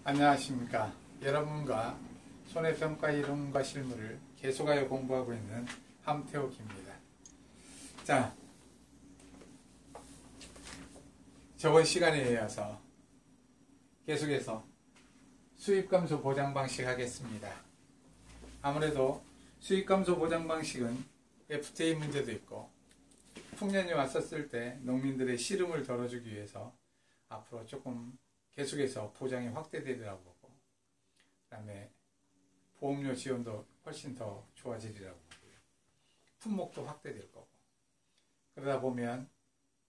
안녕하십니까. 여러분과 손해평가 이론과 실무를 계속하여 공부하고 있는 함태욱입니다. 자, 저번 시간에 이어서 계속해서 수입감소 보장 방식 하겠습니다. 아무래도 수입감소 보장 방식은 FTA 문제도 있고 풍년이 왔었을 때 농민들의 시름을 덜어주기 위해서 앞으로 조금 계속해서 보장이 확대되리라고 보고, 그 다음에 보험료 지원도 훨씬 더 좋아지리라고 보고요. 품목도 확대될 거고, 그러다 보면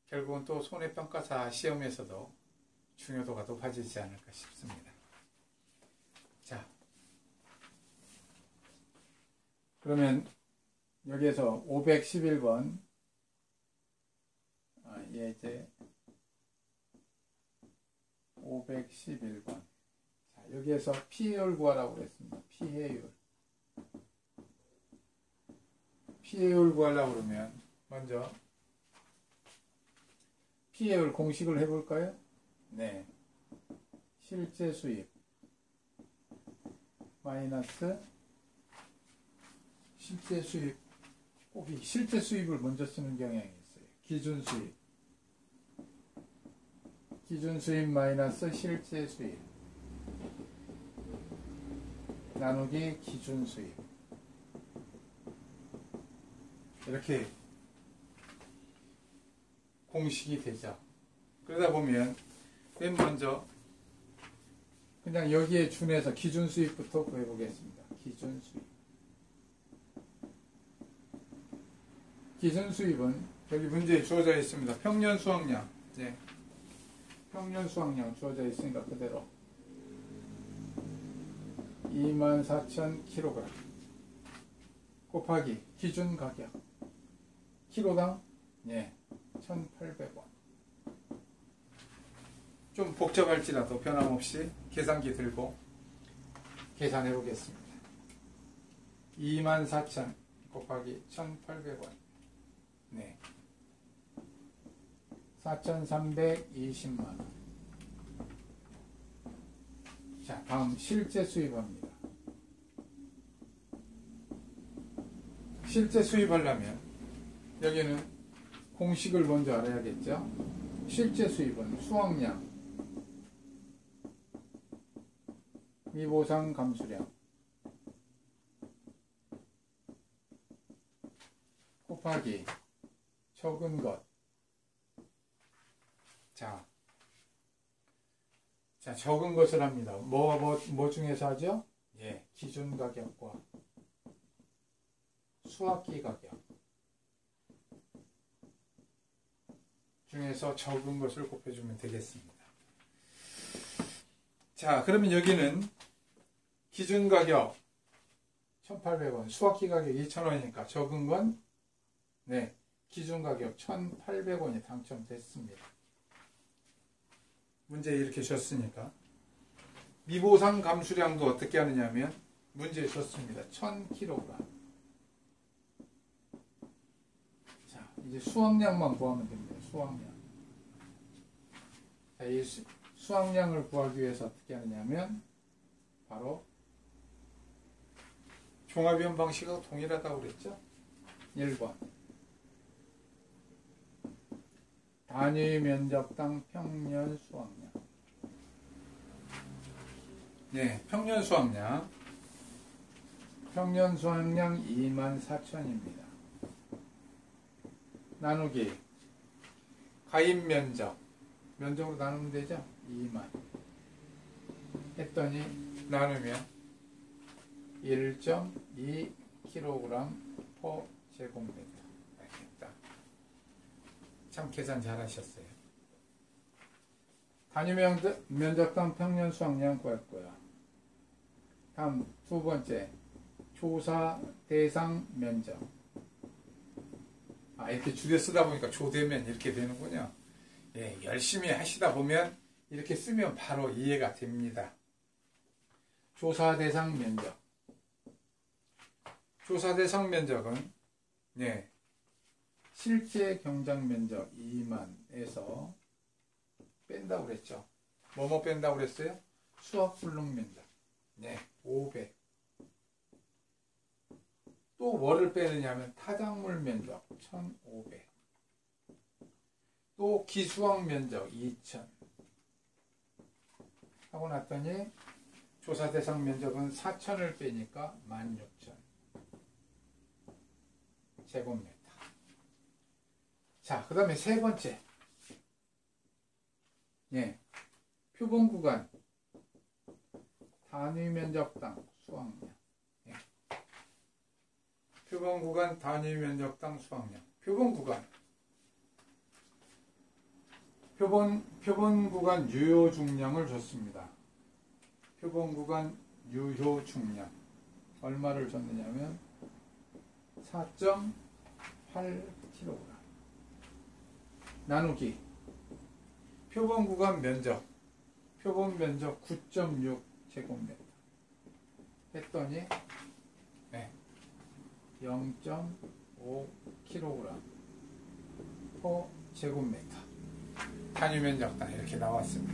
결국은 또 손해평가사 시험에서도 중요도가 높아지지 않을까 싶습니다. 자, 그러면 여기에서 511번 예제 511번. 자, 여기에서 피해율 구하라고 그랬습니다. 피해율. 피해율 구하려고 그러면 먼저 피해율 공식을 해볼까요? 네. 실제 수입 마이너스 실제 수입, 꼭 이 실제 수입을 먼저 쓰는 경향이 있어요. 기준 수입. 기준 수입 마이너스 실제 수입 나누기 기준 수입, 이렇게 공식이 되죠. 그러다 보면 맨 먼저 그냥 여기에 준해서 기준 수입부터 구해 보겠습니다. 기준 수입. 기준 수입은 여기 문제에 주어져 있습니다. 평년 수확량. 네. 평년 수확량 주어져 있으니까 그대로 24,000kg 곱하기 기준 가격 키로당 1,800원. 좀 복잡할지라도 변함없이 계산기 들고 계산해 보겠습니다. 24,000 곱하기 1,800원. 네. 4,320만원. 자, 다음 실제 수입합니다. 실제 수입하려면 여기는 공식을 먼저 알아야겠죠. 실제 수입은 수확량 미보상 감수량 곱하기 적은 것. 자, 적은 것을 합니다. 뭐 중에서 하죠? 예, 기준 가격과 수확기 가격 중에서 적은 것을 곱해주면 되겠습니다. 자, 그러면 여기는 기준 가격 1,800원, 수확기 가격 2,000원이니까 적은 건 기준 가격 1,800원이 당첨됐습니다. 문제에 이렇게 줬으니까 미보상 감수량도 어떻게 하느냐면 문제에 줬습니다. 1,000kg. 자, 이제 수확량만 구하면 됩니다. 수확량. 자, 이 수확량을 구하기 위해서 어떻게 하느냐면 바로 종합이원 방식하고 동일하다고 그랬죠? 1번 단위 면적당 평년 수확량. 네, 평년 수확량. 평년 수확량 24,000입니다. 나누기 가입 면적. 면적으로 나누면 되죠? 2만. 했더니 나누면 1.2kg per 제곱미터. 참 계산 잘 하셨어요. 단위 면적당 평년 수확량 구할 거야. 다음 두 번째, 조사 대상 면적. 이렇게 줄여 쓰다 보니까 조대면 이렇게 되는군요. 예, 열심히 하시다 보면 이렇게 쓰면 바로 이해가 됩니다. 조사 대상 면적. 조사 대상 면적은 실제 경작 면적 2만에서 뺀다고 그랬죠. 뭐뭐 뺀다고 그랬어요? 수확불능 면적. 네, 500. 또 뭐를 빼느냐 하면 타작물 면적 1500. 또 기수확 면적 2000. 하고 났더니 조사 대상 면적은 4000을 빼니까 16000 제곱미터. 자, 그 다음에 세 번째. 예, 표본 구간 단위 면적당 수확량. 예. 표본 구간 단위 면적당 수확량. 표본 구간. 표본 구간 유효 중량을 줬습니다. 표본 구간 유효 중량. 얼마를 줬느냐면 4.8kg. 나누기 표본 구간 면적. 표본 면적 9.6 제곱미터. 했더니 네, 0.5kg per 제곱미터. 단위 면적당 이렇게 나왔습니다.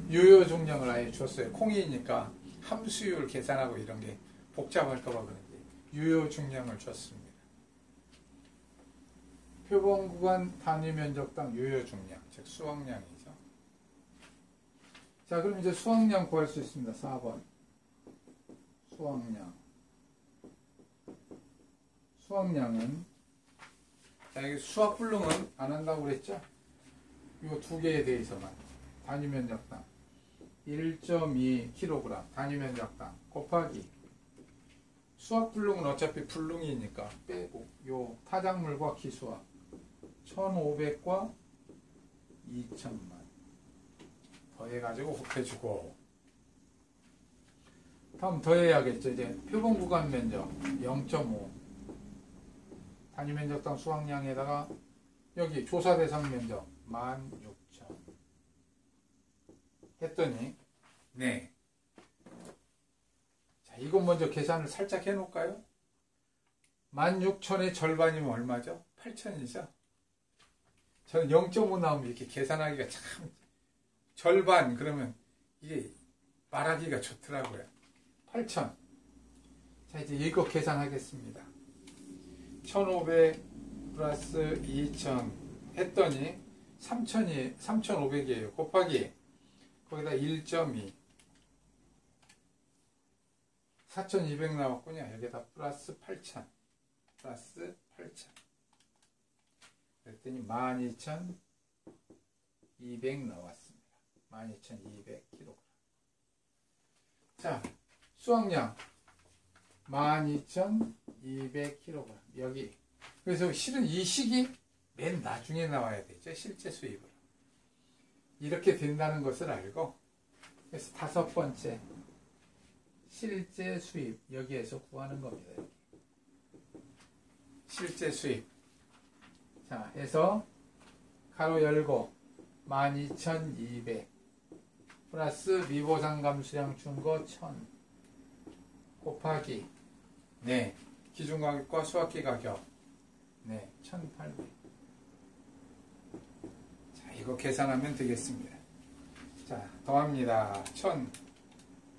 유효 중량을 아예 줬어요. 콩이니까 함수율 계산하고 이런 게 복잡할까봐 그런지 유효 중량을 줬습니다. 표본 구간 단위 면적당 유효 중량, 즉 수확량이죠. 자, 그럼 이제 수확량 구할 수 있습니다. 4번. 수확량. 수확량은, 자, 여기 수확불능은 안 한다고 그랬죠? 이거 두 개에 대해서만. 단위 면적당 1.2kg 단위 면적당 곱하기 수확불능은 어차피 불능이니까 빼고 요 타작물과 기수확 1500과 2000만 더해가지고 곱해주고, 다음 더해야겠죠. 이제 표본 구간 면적 0.5 단위 면적당 수확량에다가 여기 조사 대상 면적 16000 했더니 네. 자, 이거 먼저 계산을 살짝 해 놓을까요? 16000의 절반이면 얼마죠? 8000이죠? 저는 0.5 나오면 이렇게 계산하기가 참, 절반 그러면 이게 말하기가 좋더라고요. 8000. 자, 이제 이거 계산하겠습니다. 1500 플러스 2000 했더니 3500이에요. 곱하기 거기다 1.2 4200 나왔군요. 여기다 플러스 8000 플러스 8000 그랬더니 12200 나왔습니다. 12200kg. 자, 수확량 12200kg. 여기. 그래서 실은 이 식이 맨 나중에 나와야 되죠. 실제 수입으로. 이렇게 된다는 것을 알고, 그래서 다섯 번째. 실제 수입. 여기에서 구하는 겁니다. 여기. 실제 수입. 자, 해서 가로 열고 12200 플러스 미보상 감수량 준 거 1000 곱하기 네, 기준가격과 수확기 가격 네, 1800. 자, 이거 계산하면 되겠습니다. 자, 더합니다. 1000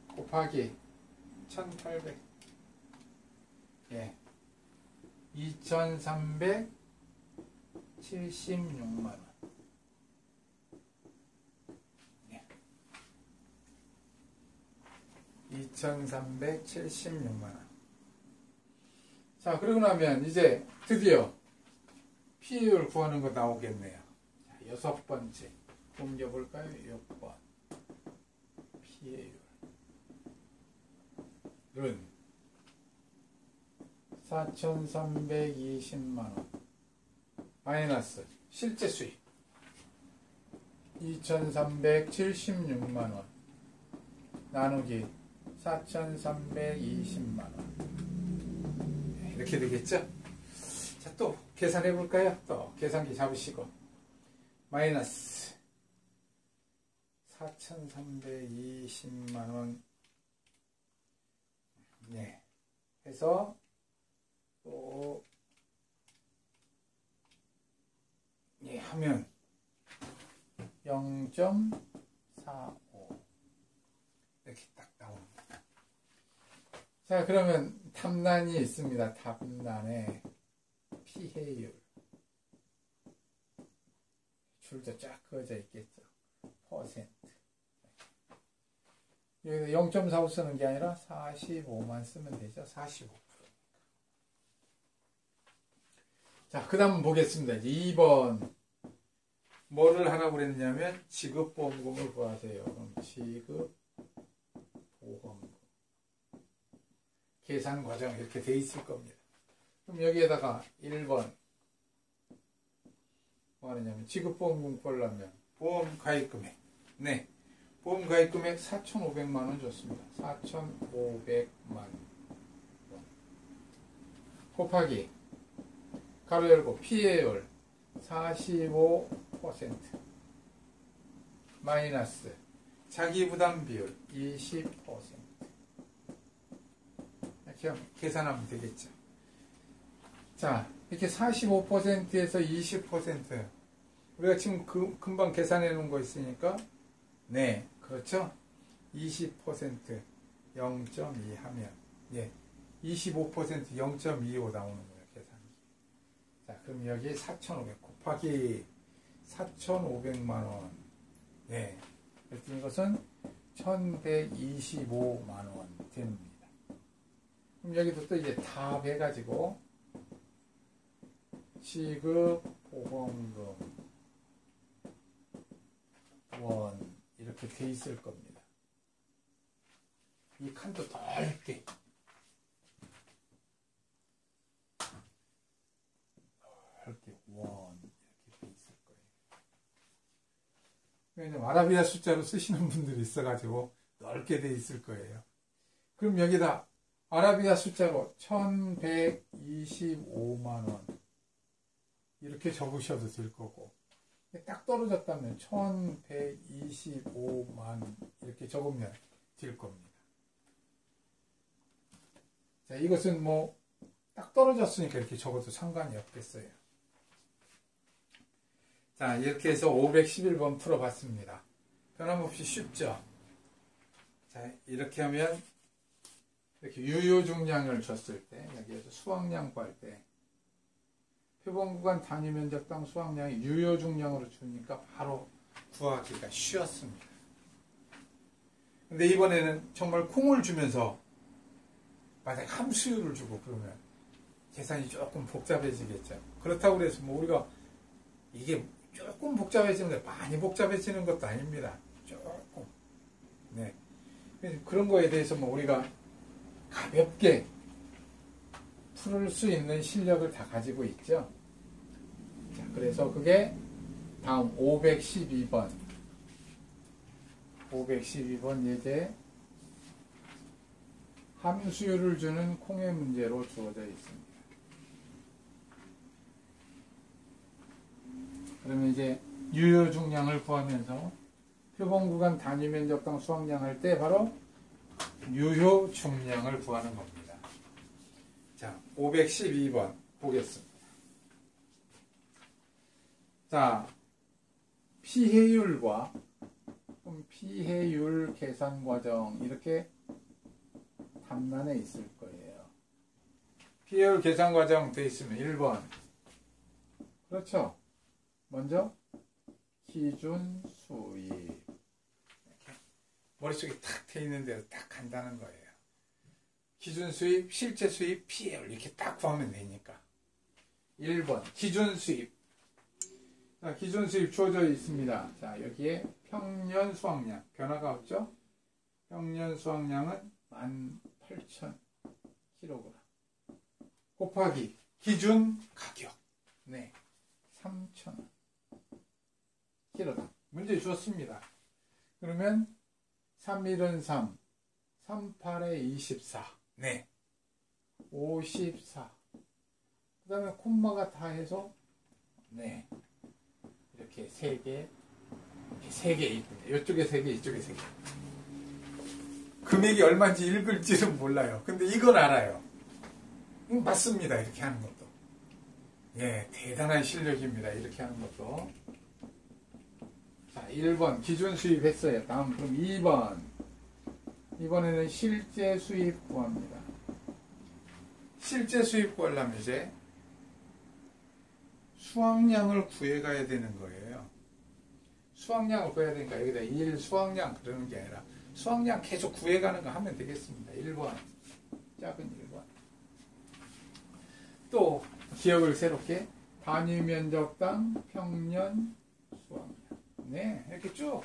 곱하기 1800 예, 2376만원. 예. 2376만원. 자, 그러고 나면 이제 드디어 피해율 구하는 거 나오겠네요. 자, 여섯 번째. 옮겨볼까요? 6번. 피해율은 4320만원 마이너스 실제 수입 2376만원 나누기 4320만원 이렇게 되겠죠? 자, 또 계산해 볼까요? 또 계산기 잡으시고 마이너스 4320만원 네, 해서 또 예, 하면 0.45 자, 그러면 탑란이 있습니다. 탑란에 피해율. 줄도 쫙 그어져 있겠죠. 퍼센트. 여기서 0.45 쓰는 게 아니라 45만 쓰면 되죠. 45%. 자, 그 다음 보겠습니다. 2번. 뭐를 하라고 그랬냐면, 지급보험금을 구하세요. 그럼 지급보험금. 계산 과정 이렇게 돼 있을 겁니다. 그럼 여기에다가 1번. 뭐 하느냐면, 지급보험금 구하려면, 보험 가입금액. 네. 보험 가입금액 4,500만 원 줬습니다. 4,500만 원. 곱하기 가로 열고 피해율 45% 마이너스 자기부담 비율 20% 이렇게 계산하면 되겠죠. 자, 이렇게 45%에서 20% 우리가 지금 금방 계산해 놓은 거 있으니까 네, 그렇죠. 20% 0.2 하면 예, 25% 0.25 나오는 거예요. 계산이. 자, 그럼 여기 4,500 곱하기 4,500만 원. 네. 그래서 이것은 1,125만 원 됩니다. 그럼 여기도 또 이제 다 해가지고 지급 보험금 원 이렇게 돼 있을 겁니다. 이 칸도 넓게 원 이렇게 돼 있을 거예요. 왜냐면 아라비아 숫자로 쓰시는 분들이 있어가지고 넓게 돼 있을 거예요. 그럼 여기다 아라비아 숫자로 1,125만 원 이렇게 적으셔도 될 거고 딱 떨어졌다면 1,125만 이렇게 적으면 될 겁니다. 자, 이것은 뭐 딱 떨어졌으니까 이렇게 적어도 상관이 없겠어요. 자, 이렇게 해서 511번 풀어봤습니다. 변함없이 쉽죠? 자, 이렇게 하면 이렇게 유효중량을 줬을 때 여기에서 수확량 구할 때 표본구간 단위 면적당 수확량이 유효중량으로 주니까 바로 구하기가 쉬웠습니다. 근데 이번에는 정말 콩을 주면서 만약 함수율을 주고 그러면 계산이 조금 복잡해지겠죠. 그렇다고 해서 뭐 우리가 이게 조금 복잡해지는데 많이 복잡해지는 것도 아닙니다. 조금. 네. 그런 거에 대해서 뭐 우리가 가볍게 풀을 수 있는 실력을 다 가지고 있죠. 자, 그래서 그게 다음 512번. 512번 예제 함수율을 주는 콩의 문제로 주어져 있습니다. 그러면 이제 유효 중량을 구하면서 표본구간 단위 면적당 수확량 할 때 바로 유효 중량을 구하는 겁니다. 자, 512번 보겠습니다. 자, 피해율과 피해율 계산 과정 이렇게 탐란에 있을 거예요. 피해율 계산 과정 돼 있으면 1번. 그렇죠. 먼저 기준 수입 이렇게 머릿속에 탁 돼 있는 대로 딱 간다는 거예요. 기준 수입, 실제 수입, 피해율 이렇게 딱 구하면 되니까. 1번 기준 수입. 자, 기준 수입 주어져 있습니다. 자, 여기에 평년 수확량 변화가 없죠? 평년 수확량은 18,000kg 곱하기 기준 가격 네 3,000원 키로당 문제 주었습니다. 그러면 3일은 3 38에 24 네 54 그 다음에 콤마가 다 해서 네 이렇게 3개 있군요. 이쪽에 3개 이쪽에 3개 금액이 얼마인지 읽을지는 몰라요. 근데 이건 알아요. 맞습니다. 이렇게 하는 것도. 예, 대단한 실력입니다. 이렇게 하는 것도. 자, 1번 기준 수입 했어요. 다음 그럼 2번. 이번에는 실제 수입 구합니다. 실제 수입 구하려면 이제 수확량을 구해가야 되는 거예요. 수확량을 구해야 되니까 여기다 1 수확량 그러는 게 아니라 수확량 계속 구해가는 거 하면 되겠습니다. 1번 작은 1번. 또 기억을 새롭게 단위 면적당 평년 수확량. 네, 이렇게 쭉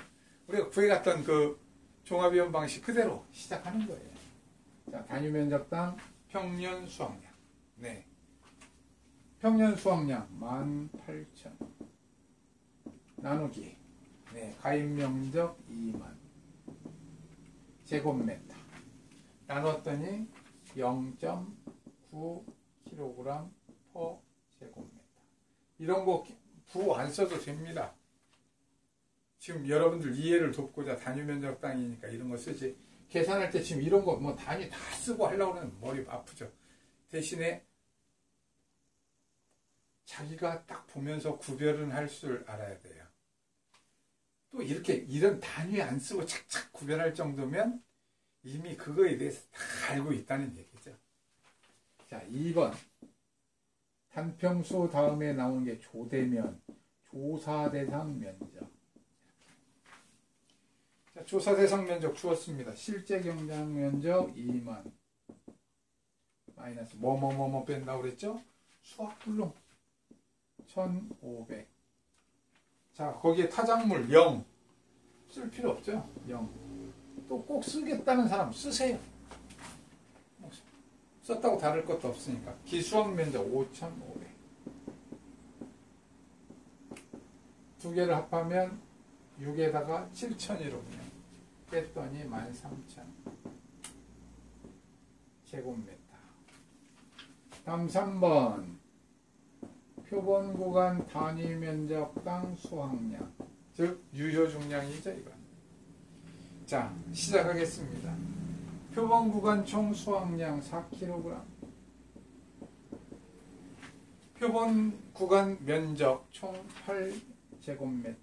우리가 구해갔던 그 종합이원 방식 그대로 시작하는 거예요. 자, 단위 면적당 평년 수확량. 네. 평년 수확량 18,000 나누기 네, 가입 면적 2만 제곱미터 나눴더니 0.9kg per 제곱미터. 이런 거 부 안 써도 됩니다. 지금 여러분들 이해를 돕고자 단위 면적당이니까 이런 거 쓰지. 계산할 때 지금 이런 거 뭐 단위 다 쓰고 하려고 하면 머리 아프죠. 대신에 자기가 딱 보면서 구별은 할 줄 알아야 돼요. 또 이렇게 이런 단위 안 쓰고 착착 구별할 정도면 이미 그거에 대해서 다 알고 있다는 얘기죠. 자, 2번. 단평수 다음에 나오는 게 조대면, 조사 대상 면적. 자, 조사 대상 면적 주었습니다. 실제 경장 면적 2만 마이너스 뭐뭐뭐뭐 뺀다고 그랬죠? 수확불능 1,500. 자, 거기에 타작물 0 쓸 필요 없죠. 0. 또 꼭 쓰겠다는 사람 쓰세요. 썼다고 다를 것도 없으니까. 기수학 면적 5,500. 두 개를 합하면 6에다가 7,000이로군요. 뺐더니 13,000 제곱미터. 다음 3번. 표본 구간 단위 면적당 수확량. 즉 유효 중량이죠, 이건. 자, 시작하겠습니다. 표본 구간 총 수확량 4kg. 표본 구간 면적 총 8제곱미터.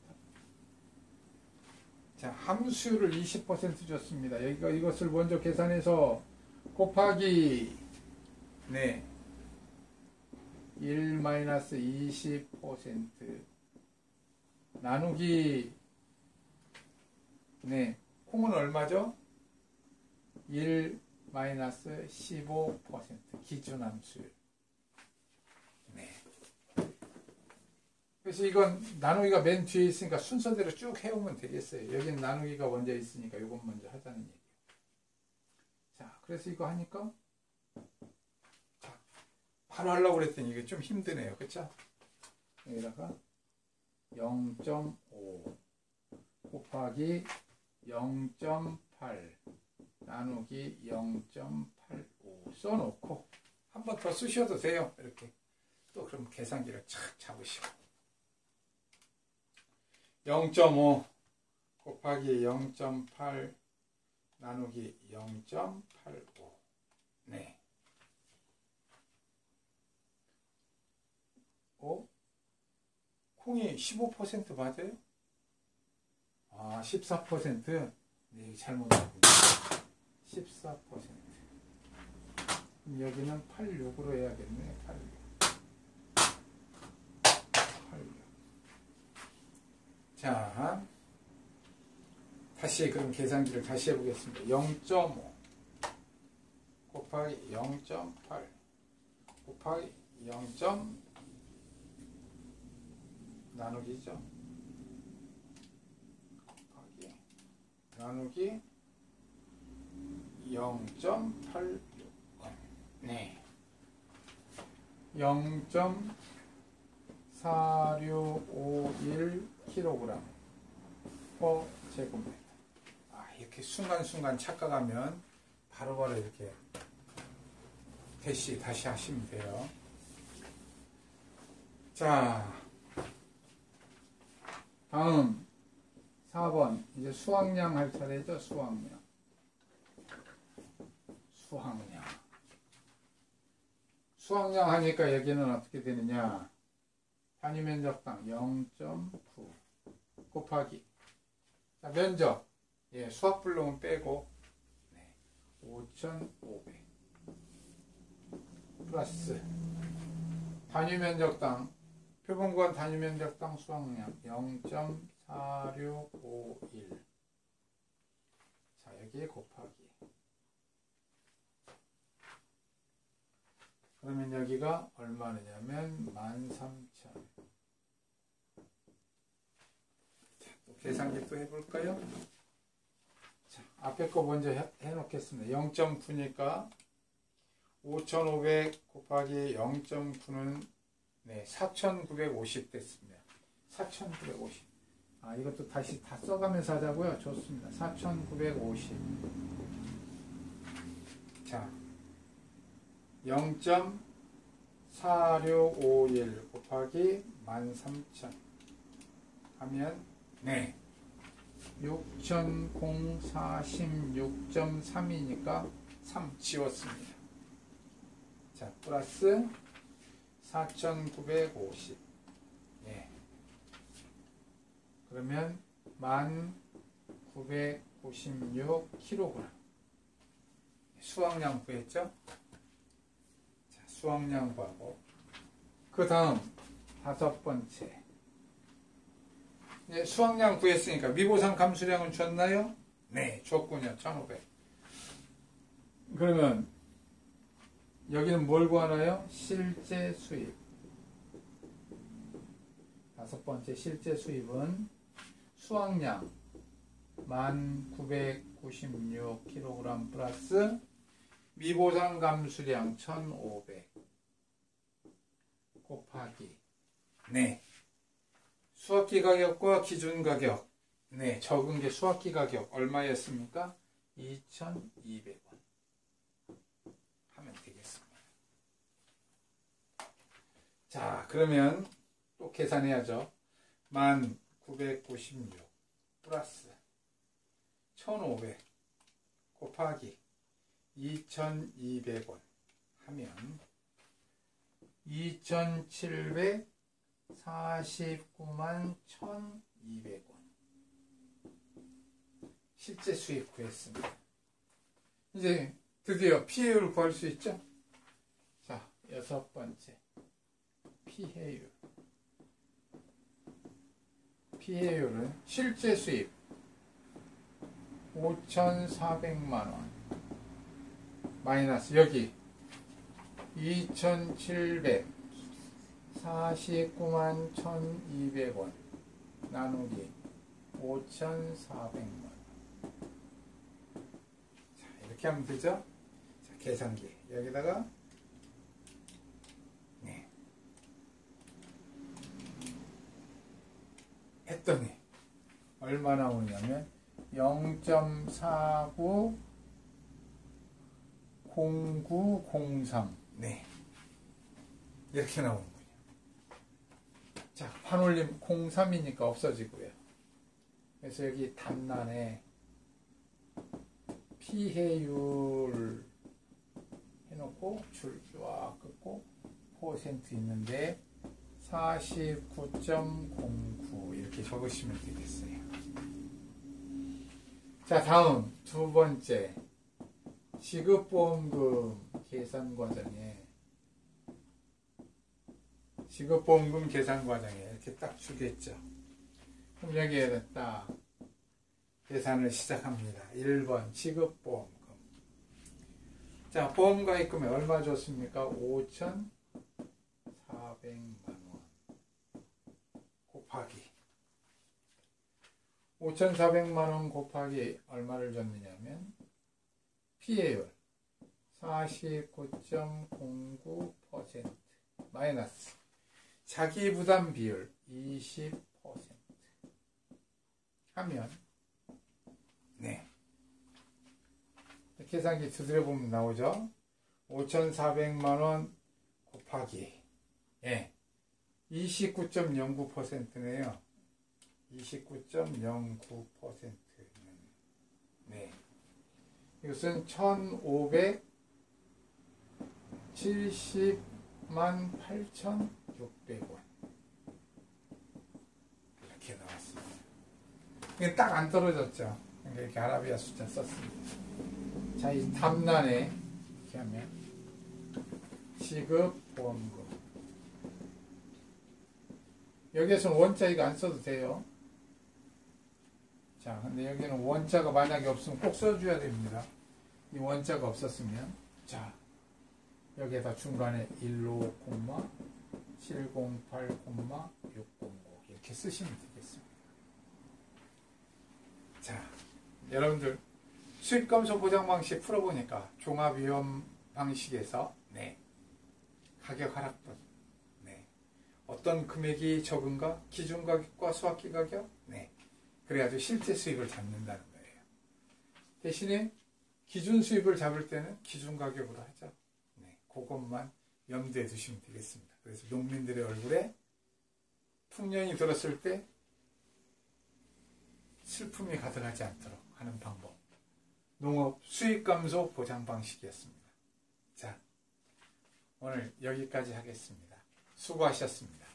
자, 함수율을 20% 줬습니다. 여기가 이것을 먼저 계산해서 곱하기 네 1-20% 나누기 네 콩은 얼마죠? 1-15% 기준함수율. 네. 그래서 이건 나누기가 맨 뒤에 있으니까 순서대로 쭉 해오면 되겠어요. 여기는 나누기가 먼저 있으니까 이건 먼저 하자는 얘기예요. 자, 그래서 이거 하니까 자, 바로 하려고 그랬더니 이게 좀 힘드네요. 그쵸? 여기다가 0.5 곱하기 0.8 나누기 0.85 써놓고 한 번 더 쓰셔도 돼요. 이렇게 또 그럼 계산기를 착 잡으시고 0.5 곱하기 0.8 나누기 0.85 네. 콩이 15% 맞아요? 아, 14%? 네, 잘못 나왔군요. 14%. 그럼 여기는 86으로 해야겠네. 86. 자, 다시 그럼 계산기를 다시 해보겠습니다. 0.5 곱하기 0.8 곱하기 0. 나누기죠. 곱하기 나누기 0.86 네. 0.4651kg per 제곱미터. 아, 이렇게 순간순간 착각하면 바로바로 이렇게 다시 하시면 돼요. 자, 다음 4번 이제 수확량 할 차례죠. 수확량 하니까 여기는 어떻게 되느냐. 단위 면적당 0.9 곱하기 자, 면적 예, 수확불능은 빼고 네, 5,500 플러스 단위면적당 표본구간 단위면적당 수확량 0.4651. 자, 여기에 곱하기. 그러면 여기가 얼마냐면 13,000. 자, 또 계산기 또 해볼까요? 자, 앞에 거 먼저 해놓겠습니다. 0.9니까 5,500 곱하기 0.9는 네, 4,950 됐습니다. 4,950. 아, 이것도 다시 다 써가면서 하자고요. 좋습니다. 4,950. 자, 0.4651 곱하기 13,000 하면 네, 6,046.3이니까 3 지웠습니다. 자, 플러스 4,950. 예. 그러면 1,996kg. 수확량 구했죠? 자, 수확량 구하고. 그 다음, 다섯 번째. 수확량 구했으니까 미보상 감수량은 줬나요? 네, 줬군요. 1,500. 그러면 여기는 뭘 구하나요? 실제 수입. 다섯 번째 실제 수입은 수확량 1,996kg 플러스 미보상 감수량 1,500 곱하기 네, 수확기 가격과 기준 가격. 네, 적은 게 수확기 가격 얼마였습니까? 2,200원 하면 되겠습니다. 자, 그러면 또 계산해야죠. 1,996 플러스 1,500 곱하기 2,200원 하면 2,749만 1,200원. 실제 수입 구했습니다. 이제 드디어 피해율을 구할 수 있죠? 자, 여섯 번째. 피해율. 피해율은 실제 수입 5,400만원 마이너스 여기 2,749만 1,200원 나누기 5,400만원. 자, 이렇게 하면 되죠? 자, 계산기 여기다가 네, 했더니 얼마 나오냐면 0.490903 네, 이렇게 나오는군요. 자, 판올림 03이니까 없어지고요. 그래서 여기 단란에 피해율 해놓고 줄기와 끊고 퍼센트 있는데 49.09 이렇게 적으시면 되겠어요. 자, 다음 두 번째 지급보험금 계산 과정에 지급보험금 계산 과정에 이렇게 딱 주겠죠. 그럼 여기에 딱 계산을 시작합니다. 1번 지급보험금. 자, 보험가입금에 얼마 줬습니까? 5,400만원 곱하기 5,400만원 곱하기 얼마를 줬느냐면 피해율 49.09% 마이너스 자기부담 비율 20% 하면 네, 계산기 두드려 보면 나오죠. 5,400만원 곱하기 예, 29.09%네요. 29.09%는 네, 이것은 1,570만 8,600원 이렇게 나왔습니다. 이게 딱 안 떨어졌죠. 그러니까 이렇게 아라비아 숫자 썼습니다. 자, 이 답란에 이렇게 하면 지급 보험금. 여기에서는 원자 이거 안 써도 돼요. 자, 근데 여기는 원자가 만약에 없으면 꼭 써줘야 됩니다. 이 원자가 없었으면, 자, 여기에다 중간에 155, 708, 605 이렇게 쓰시면 되겠습니다. 자, 여러분들 수익감소 보장 방식 풀어보니까 종합위험 방식에서 네, 가격 하락분, 네, 어떤 금액이 적은가, 기준 가격과 수학기 가격, 네, 그래가지고 실제 수익을 잡는다는 거예요. 대신에 기준 수익을 잡을 때는 기준 가격으로 하죠. 네, 그것만 염두에 두시면 되겠습니다. 그래서 농민들의 얼굴에 풍년이 들었을 때 슬픔이 가득하지 않도록 하는 방법. 농업 수익 감소 보장 방식이었습니다. 자, 오늘 여기까지 하겠습니다. 수고하셨습니다.